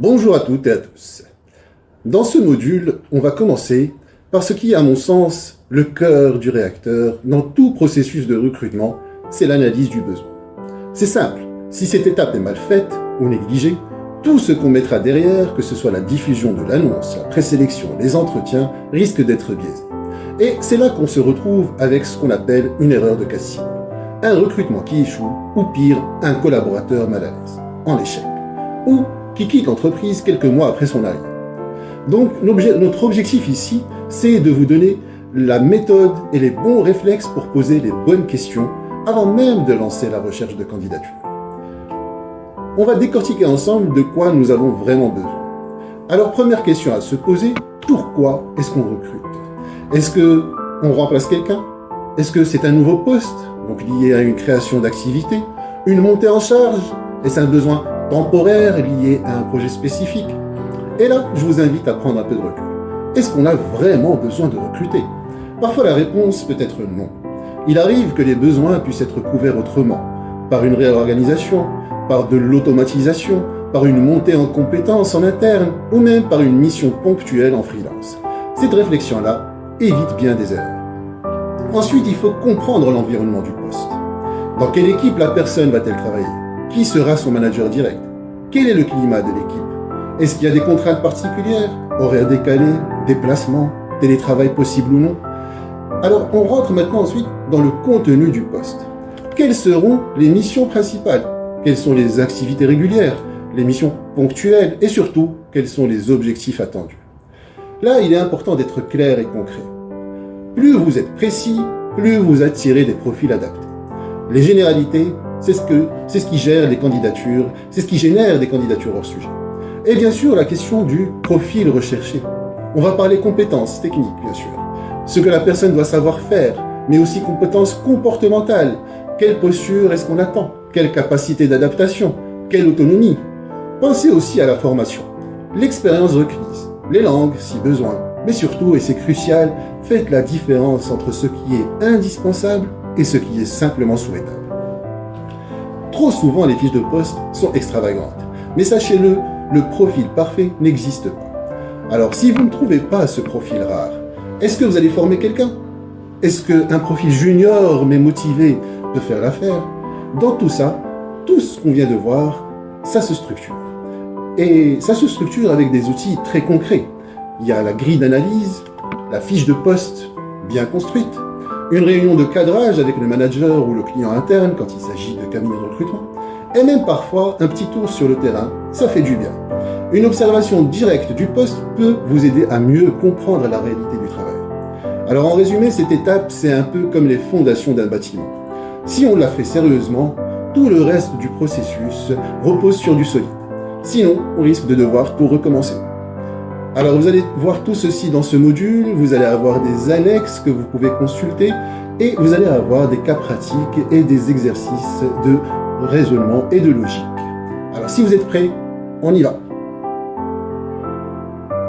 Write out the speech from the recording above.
Bonjour à toutes et à tous. Dans ce module, on va commencer par ce qui est à mon sens le cœur du réacteur dans tout processus de recrutement, c'est l'analyse du besoin. C'est simple, si cette étape est mal faite ou négligée, tout ce qu'on mettra derrière, que ce soit la diffusion de l'annonce, la présélection, les entretiens, risque d'être biaisé. Et c'est là qu'on se retrouve avec ce qu'on appelle une erreur de casting. Un recrutement qui échoue, ou pire, un collaborateur mal à l'aise, en échec, ou qui quitte l'entreprise quelques mois après son arrivée. Donc notre objectif ici, c'est de vous donner la méthode et les bons réflexes pour poser les bonnes questions avant même de lancer la recherche de candidature. On va décortiquer ensemble de quoi nous avons vraiment besoin. Alors première question à se poser, pourquoi est-ce qu'on recrute? Est-ce qu'on remplace quelqu'un? Est-ce que c'est un nouveau poste, donc lié à une création d'activité? Une montée en charge? Est-ce un besoin temporaire lié à un projet spécifique? Et là, je vous invite à prendre un peu de recul. Est-ce qu'on a vraiment besoin de recruter? Parfois la réponse peut être non. Il arrive que les besoins puissent être couverts autrement, par une réorganisation, par de l'automatisation, par une montée en compétences en interne, ou même par une mission ponctuelle en freelance. Cette réflexion-là évite bien des erreurs. Ensuite, il faut comprendre l'environnement du poste. Dans quelle équipe la personne va-t-elle travailler? Qui sera son manager direct? Quel est le climat de l'équipe? Est-ce qu'il y a des contraintes particulières? Horaires décalés, déplacements, télétravail possible ou non? Alors, on rentre maintenant ensuite dans le contenu du poste. Quelles seront les missions principales? Quelles sont les activités régulières? Les missions ponctuelles? Et surtout, quels sont les objectifs attendus? Là, il est important d'être clair et concret. Plus vous êtes précis, plus vous attirez des profils adaptés. Les généralités, c'est ce qui gère les candidatures, c'est ce qui génère des candidatures hors sujet. Et bien sûr, la question du profil recherché. On va parler compétences techniques, bien sûr. Ce que la personne doit savoir faire, mais aussi compétences comportementales. Quelle posture est-ce qu'on attend? Quelle capacité d'adaptation? Quelle autonomie? Pensez aussi à la formation, l'expérience requise, les langues si besoin. Mais surtout, et c'est crucial, faites la différence entre ce qui est indispensable et ce qui est simplement souhaitable. Trop souvent, les fiches de poste sont extravagantes. Mais sachez-le, le profil parfait n'existe pas. Alors, si vous ne trouvez pas ce profil rare, est-ce que vous allez former quelqu'un? Est-ce qu'un profil junior mais motivé peut faire l'affaire? Dans tout ça, tout ce qu'on vient de voir, ça se structure. Et ça se structure avec des outils très concrets. Il y a la grille d'analyse, la fiche de poste bien construite, une réunion de cadrage avec le manager ou le client interne quand il s'agit de cabinet de recrutement, et même parfois un petit tour sur le terrain, ça fait du bien. Une observation directe du poste peut vous aider à mieux comprendre la réalité du travail. Alors en résumé, cette étape, c'est un peu comme les fondations d'un bâtiment. Si on la fait sérieusement, tout le reste du processus repose sur du solide. Sinon, on risque de devoir tout recommencer. Alors vous allez voir tout ceci dans ce module, vous allez avoir des annexes que vous pouvez consulter et vous allez avoir des cas pratiques et des exercices de raisonnement et de logique. Alors si vous êtes prêts, on y va.